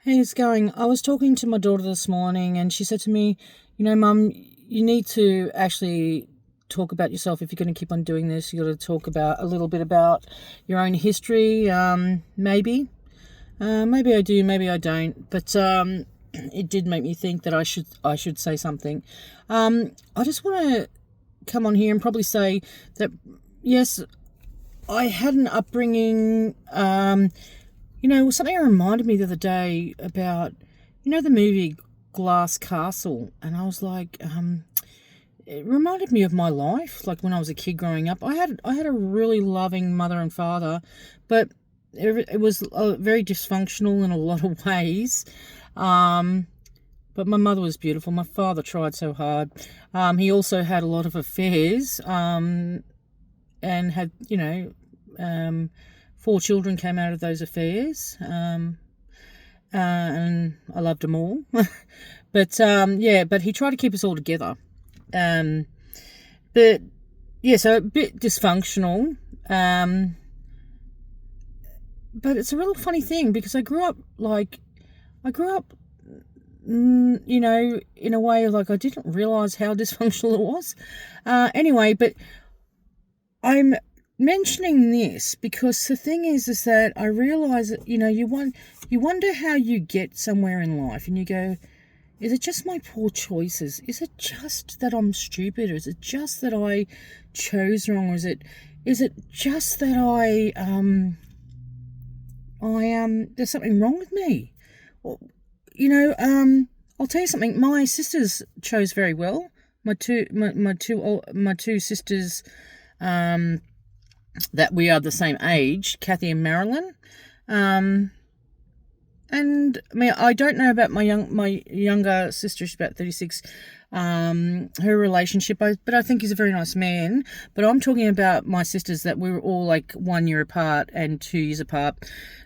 Hey, it's going. I was talking to my daughter this morning and she said to me, Mum, you need to actually talk about yourself. If you're going to keep on doing this, you got to talk about a little bit about your own history. Maybe I do, maybe I don't. But it did make me think that I should say something. I just want to come on here and probably say that, yes, I had an upbringing. Something reminded me the other day about, the movie Glass Castle, and I was like, it reminded me of my life, like when I was a kid growing up. I had a really loving mother and father, but it was very dysfunctional in a lot of ways. But my mother was beautiful. My father tried so hard. He also had a lot of affairs, and had, four children came out of those affairs, and I loved them all. But he tried to keep us all together. But yeah, so a bit dysfunctional. But it's a real funny thing because I grew up, in a way like I didn't realise how dysfunctional it was. Anyway, but I'm mentioning this because the thing is that I realise that, you wonder how you get somewhere in life and you go, is it just my poor choices? Is it just that I'm stupid? Or is it just that I chose wrong? Or is it just that there's something wrong with me? Well, I'll tell you something. My sisters chose very well. My two sisters, that we are the same age, Kathy and Marilyn. And I mean, I don't know about my younger sister. She's about 36. Her relationship, but I think he's a very nice man. But I'm talking about my sisters that we were all like 1 year apart and 2 years apart.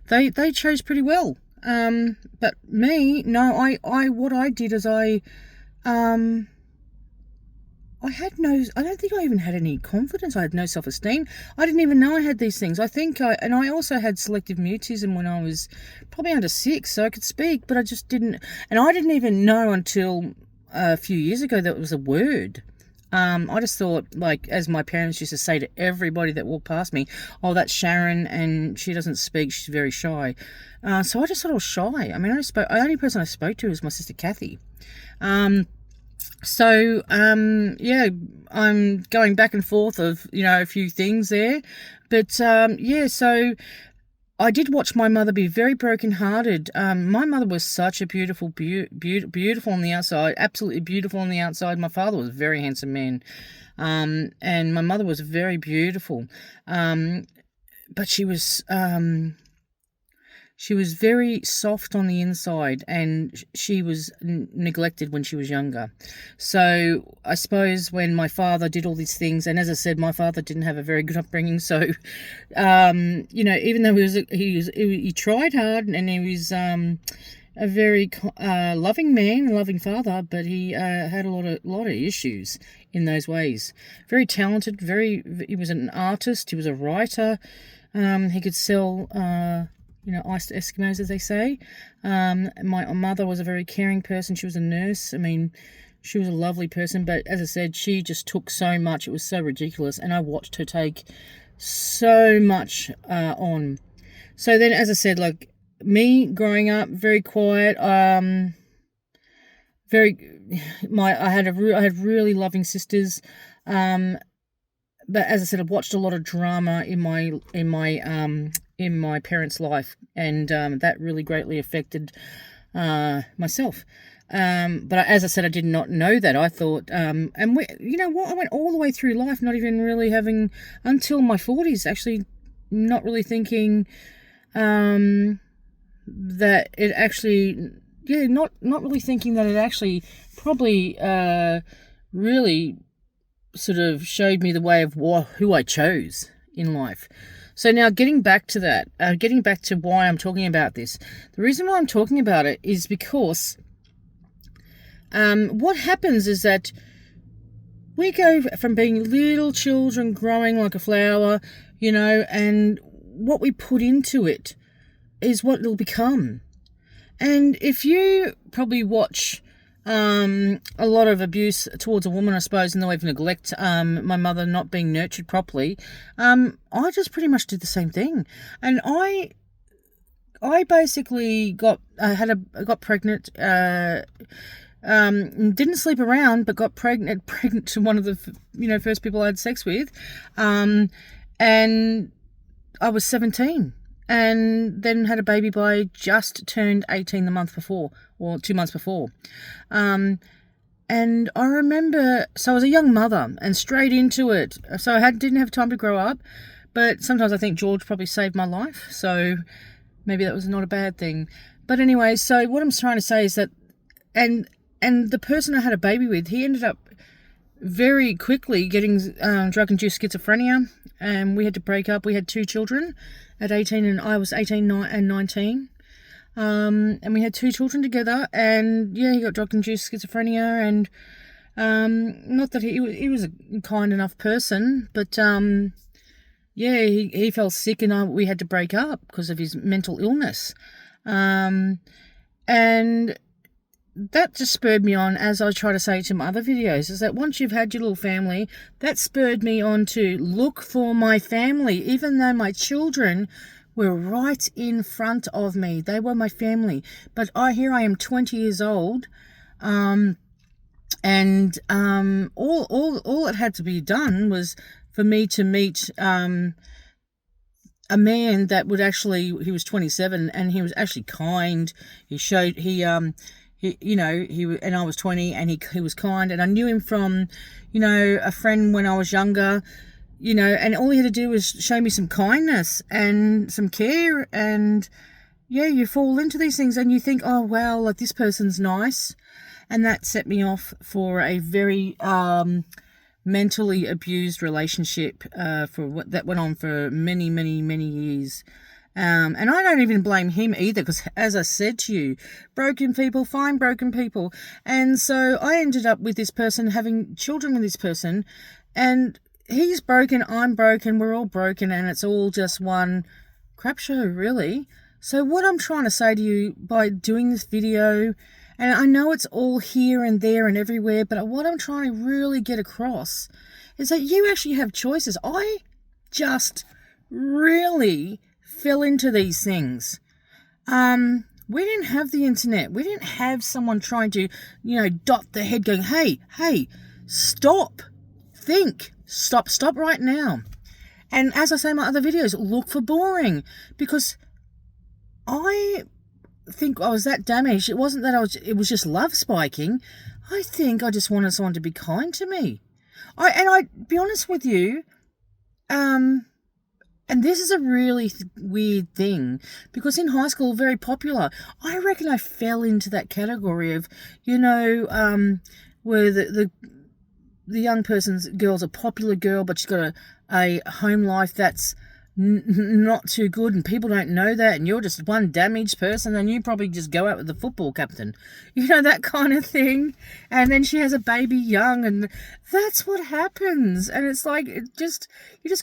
They chose pretty well. But me, no. What I did is I don't think I even had any confidence. I had no self-esteem. I didn't even know I had these things. And I also had selective mutism when I was probably under 6, so I could speak, but I just didn't, and I didn't even know until a few years ago that it was a word. I just thought, like, as my parents used to say to everybody that walked past me, oh, that's Sharon, and she doesn't speak, she's very shy. So I just thought I was shy. I mean, the only person I spoke to was my sister Kathy. So, I'm going back and forth of, a few things there. But, so I did watch my mother be very brokenhearted. My mother was such a beautiful on the outside, absolutely beautiful on the outside. My father was a very handsome man. And my mother was very beautiful. But she was very soft on the inside, and she was neglected when she was younger. So I suppose when my father did all these things, and as I said, my father didn't have a very good upbringing. So, even though he tried hard, and he was a very loving man, a loving father, but he had a lot of issues in those ways. Very talented. He was an artist. He was a writer. He could sell. Iced Eskimos, as they say. My mother was a very caring person. She was a nurse. I mean, she was a lovely person, but as I said, she just took so much. It was so ridiculous, and I watched her take so much on. So then, as I said, like me growing up, very quiet. I had really loving sisters. But as I said, I've watched a lot of drama in my parents' life, and that really greatly affected myself. But as I said, I did not know that. I thought, I went all the way through life not even really having, until my 40s, actually not really thinking that it actually, not really thinking that it actually probably really sort of showed me the way of who I chose in life. So now getting back to that, getting back to why I'm talking about this. The reason why I'm talking about it is because what happens is that we go from being little children growing like a flower, and what we put into it is what it'll become. And if you probably watch a lot of abuse towards a woman, I suppose, in the way of neglect, my mother not being nurtured properly, I just pretty much did the same thing. And I basically got pregnant, didn't sleep around, but got pregnant to one of the first people I had sex with, and I was 17, and then had a baby by just turned 18 the month before, or 2 months before. And I remember, so I was a young mother and straight into it. So I didn't have time to grow up, but sometimes I think George probably saved my life. So maybe that was not a bad thing. But anyway, so what I'm trying to say is that, and the person I had a baby with, he ended up very quickly getting drug-induced schizophrenia, and we had to break up. We had 2 children at 18, and I was 18 and 19. And we had 2 children together, and yeah, he got drug-induced schizophrenia, and not that he was a kind enough person, but yeah, he fell sick, and we had to break up because of his mental illness. And that just spurred me on, as I try to say to my other videos, is that once you've had your little family, that spurred me on to look for my family, even though my children were right in front of me. They were my family. But here I am 20 years old, and all it had to be done was for me to meet a man that would actually, he was 27, and he was actually kind. And I was 20, and he was kind, and I knew him from, a friend when I was younger, and all he had to do was show me some kindness and some care, and yeah, you fall into these things and you think, oh, well, like, this person's nice. And that set me off for a very mentally abused relationship that went on for many, many, many years. And I don't even blame him either, because, as I said to you, broken people find broken people. And so I ended up with this person, having children with this person, and he's broken, I'm broken, we're all broken, and it's all just one crap show, really. So what I'm trying to say to you by doing this video, and I know it's all here and there and everywhere, but what I'm trying to really get across is that you actually have choices. I just really fell into these things. We didn't have the internet. We didn't have someone trying to, dot the head going, hey, stop, think, stop right now. And as I say in my other videos, look for boring, because I think I was that damaged. It wasn't that it was just love spiking. I think I just wanted someone to be kind to me. I be honest with you, and this is a really weird thing, because in high school, very popular. I reckon I fell into that category of, where the young girl's a popular girl, but she's got a home life that's not too good, and people don't know that, and you're just one damaged person, and you probably just go out with the football captain, that kind of thing. And then she has a baby young, and that's what happens. And it's like, you just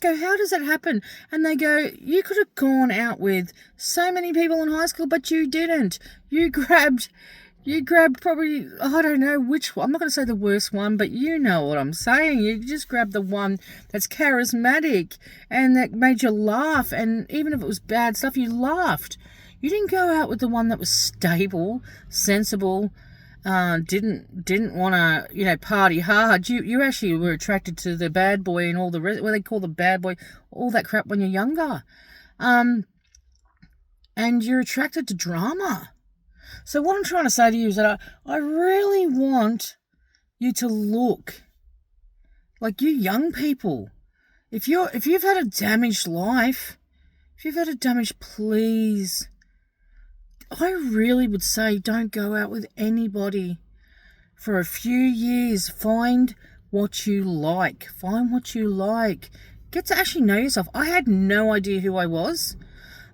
go, how does that happen? And they go, you could have gone out with so many people in high school, but you didn't. You grabbed probably, I don't know which one. I'm not going to say the worst one, but you know what I'm saying. You just grabbed the one that's charismatic and that made you laugh. And even if it was bad stuff, you laughed. You didn't go out with the one that was stable, sensible, didn't want to, party hard. You actually were attracted to the bad boy and all the rest, what they call the bad boy, all that crap when you're younger. And you're attracted to drama. So what I'm trying to say to you is that I really want you to look, like, you young people. If you've had a damaged life, please, I really would say don't go out with anybody for a few years. Find what you like. Get to actually know yourself. I had no idea who I was.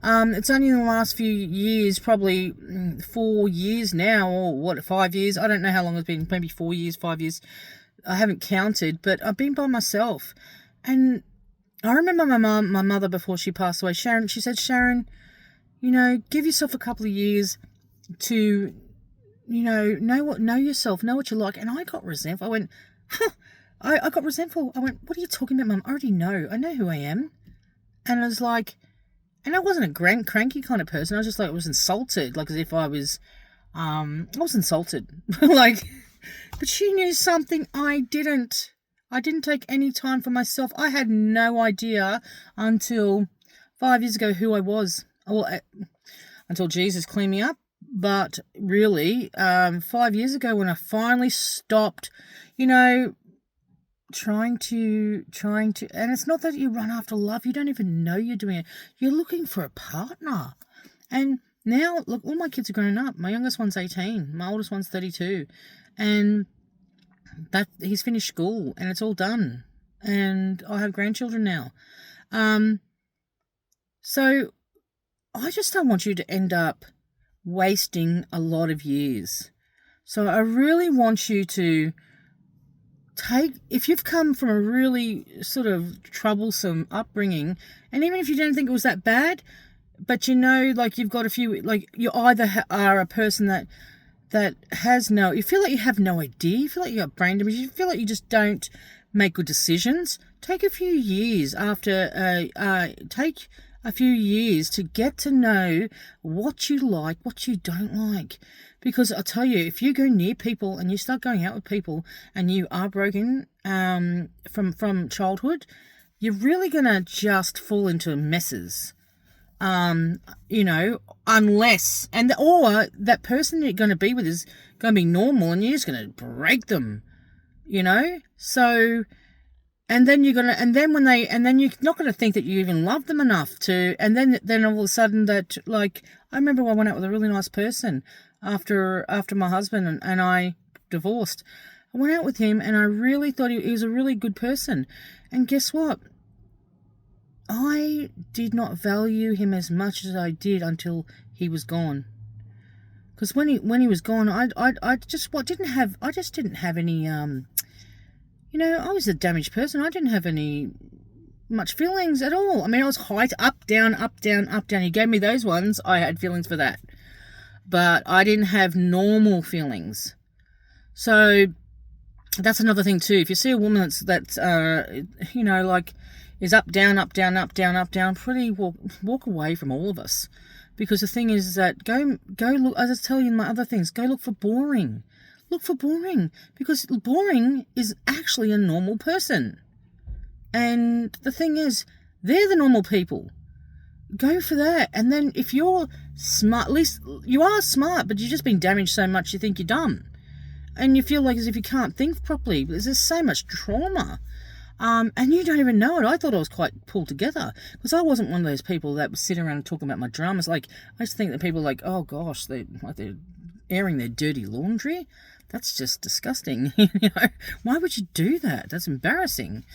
It's only in the last few years, probably 4 years now, or 5 years. I don't know how long it's been, maybe 4 years, 5 years. I haven't counted, but I've been by myself. And I remember my mother, before she passed away, Sharon, she said, Sharon, give yourself a couple of years to, know yourself, know what you like. And I got resentful. I went, huh, I got resentful. I went, what are you talking about, Mum? I already know. I know who I am. And I was like, and I wasn't a cranky kind of person. I was just like, I was insulted, like as if I was insulted. Like, but she knew something I didn't. I didn't take any time for myself. I had no idea until 5 years ago who I was. Well, until Jesus cleaned me up. But really, 5 years ago when I finally stopped, trying to, and it's not that you run after love. You don't even know you're doing it. You're looking for a partner. And now, look, all my kids are grown up. My youngest one's 18. My oldest one's 32. And that he's finished school and it's all done. And I have grandchildren now. So I just don't want you to end up wasting a lot of years. So I really want you to if you've come from a really sort of troublesome upbringing, and even if you don't think it was that bad, but like you've got a few, like you either are a person that has you feel like you have no idea, you feel like you got brain damage, you feel like you just don't make good decisions, take a few years take a few years to get to know what you like, what you don't like. Because I'll tell you, if you go near people and you start going out with people and you are broken from childhood, you're really going to just fall into messes. Unless, or that person you're going to be with is going to be normal and you're just going to break them, So, and then you're not going to think that you even love them enough to, and then all of a sudden that, like, I remember I went out with a really nice person after my husband and I divorced. I went out with him and I really thought he was a really good person. And guess what? I did not value him as much as I did until he was gone. Because when he was gone, I just didn't have any, I was a damaged person. I didn't have any much feelings at all. I mean, I was height up, down, up, down, up, down. He gave me those ones. I had feelings for that. But I didn't have normal feelings. So that's another thing too. If you see a woman that's like is up, down, up, down, up, down, up, down, pretty walk away from all of us. Because the thing is that go look, as I was telling you in my other things, go look for boring. Look for boring. Because boring is actually a normal person. And the thing is, they're the normal people. Go for that. And then if you're smart, at least you are smart, but you've just been damaged so much you think you're dumb. And you feel like as if you can't think properly. There's so much trauma. And you don't even know it. I thought I was quite pulled together because I wasn't one of those people that would sit around and talk about my dramas. Like, I just think that people are like, oh gosh, they're airing their dirty laundry. That's just disgusting. Why would you do that? That's embarrassing.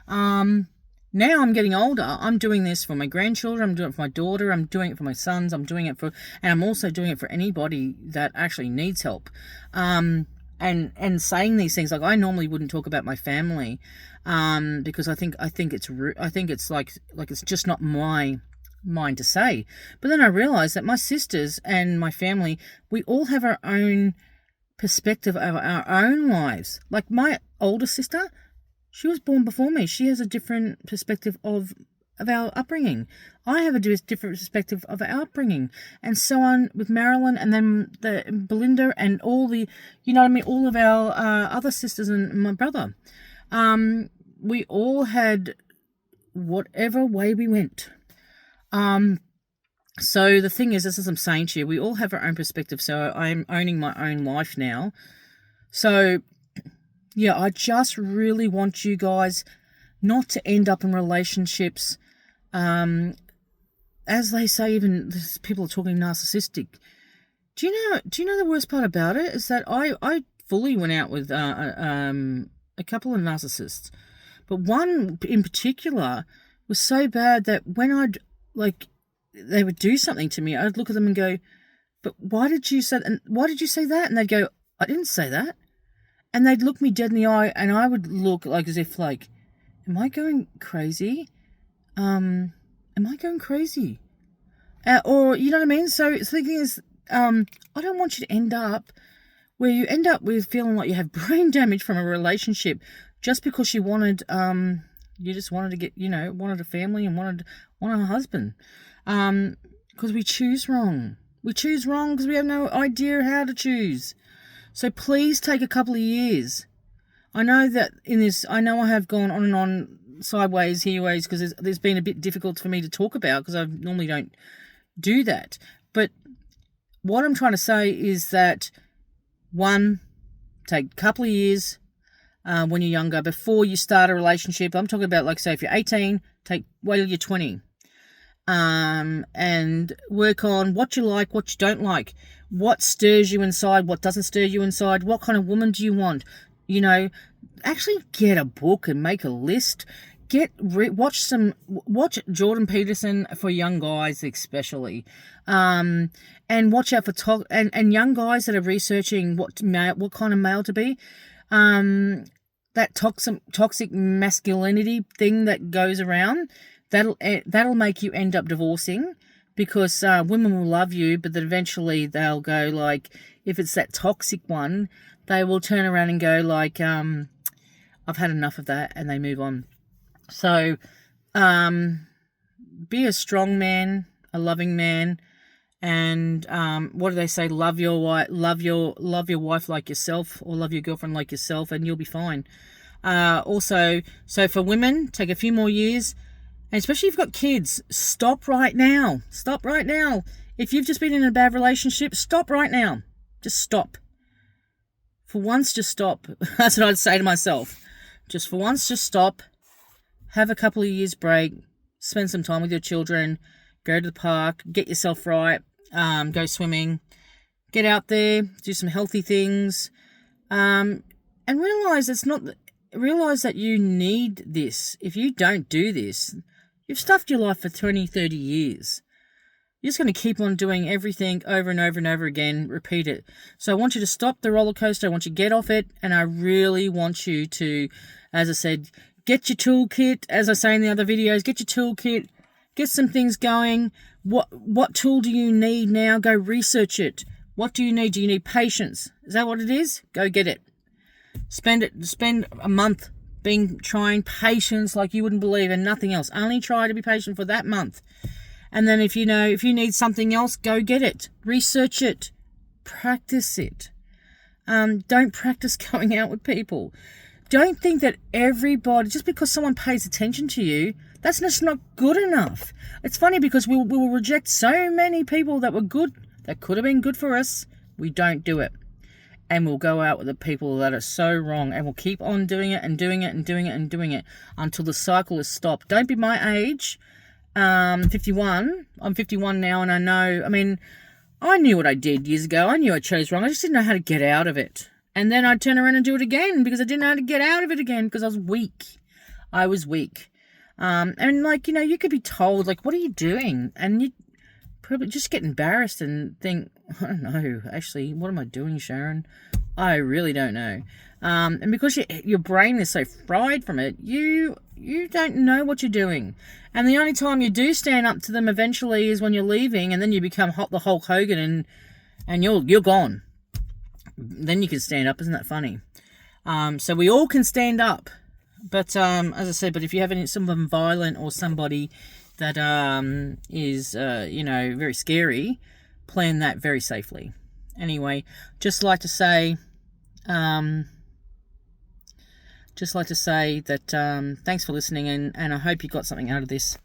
Now I'm getting older. I'm doing this for my grandchildren. I'm doing it for my daughter. I'm doing it for my sons. I'm doing it and I'm also doing it for anybody that actually needs help. And saying these things, like I normally wouldn't talk about my family, because I think it's like it's just not my mind to say. But then I realized that my sisters and my family, we all have our own perspective of our own lives. Like my older sister, she was born before me. She has a different perspective of our upbringing. I have a different perspective of our upbringing, and so on with Marilyn, and then Belinda, and all the, all of our other sisters and my brother. We all had whatever way we went. So the thing is, as I'm saying to you, we all have our own perspective. So I'm owning my own life now. So yeah, I just really want you guys not to end up in relationships, as they say, even people are talking narcissistic. Do you know the worst part about it is that I fully went out with a couple of narcissists, but one in particular was so bad that when they would do something to me, I'd look at them and go, "But why did you say that? And why did you say that?" And they'd go, "I didn't say that." And they'd look me dead in the eye, and I would look like as if like, am I going crazy? Am I going crazy? Or, you know what I mean? So the thing is, I don't want you to end up where you end up with feeling like you have brain damage from a relationship just because you wanted, you just wanted to get, wanted a family and wanted a husband. Because we choose wrong. We choose wrong because we have no idea how to choose. So please take a couple of years. I know that I have gone on and on sideways, hereways, because there's been a bit difficult for me to talk about because I normally don't do that. But what I'm trying to say is that, one, take a couple of years when you're younger before you start a relationship. I'm talking about, like, say, if you're 18, wait till you're 20. And work on what you like, what you don't like, what stirs you inside, what doesn't stir you inside, what kind of woman do you want. Actually get a book and make a list. Watch Jordan Peterson for young guys especially, and watch out for and young guys that are researching what kind of male to be. That toxic masculinity thing that goes around, that'll make you end up divorcing, because women will love you, but then eventually they'll go, like, if it's that toxic one, they will turn around and go, like, I've had enough of that, and they move on. So, be a strong man, a loving man, and what do they say? Love your wife like yourself, or love your girlfriend like yourself, and you'll be fine. Also, so for women, take a few more years, and especially if you've got kids, stop right now. Stop right now. If you've just been in a bad relationship, stop right now. Just stop. For once, just stop. That's what I'd say to myself. Just for once, just stop. Have a couple of years break. Spend some time with your children. Go to the park. Get yourself right. Go swimming. Get out there. Do some healthy things. And realize that you need this. If you don't do this, you've stuffed your life for 20, 30 years. You're just going to keep on doing everything over and over and over again, repeat it. So I want you to stop the roller coaster. I want you to get off it. And I really want you to, as I said, get your toolkit. As I say in the other videos, get your toolkit. Get some things going. What tool do you need now? Go research it. What do you need? Do you need patience? Is that what it is? Go get it. Spend a month trying patience like you wouldn't believe, and nothing else. Only try to be patient for that month. And then if you need something else, go get it. Research it. Practice it. Don't practice going out with people. Don't think that everybody, just because someone pays attention to you, that's just not good enough. It's funny because we will reject so many people that were good, that could have been good for us. We don't do it. And we'll go out with the people that are so wrong, and we'll keep on doing it and doing it and doing it and doing it until the cycle is stopped. Don't be my age. 51. I'm 51 now, and I knew what I did years ago. I knew I chose wrong. I just didn't know how to get out of it. And then I'd turn around and do it again because I didn't know how to get out of it again because I was weak. And you could be told, like, what are you doing? And you probably just get embarrassed and think, I don't know, actually, what am I doing, Sharon? I really don't know. And because your brain is so fried from it, you don't know what you're doing. And the only time you do stand up to them eventually is when you're leaving, and then you become the Hulk Hogan and you're gone. Then you can stand up. Isn't that funny? So we all can stand up. But as I said, if you have someone violent or somebody that is very scary, plan that very safely. Anyway, just like to say that thanks for listening, and I hope you got something out of this.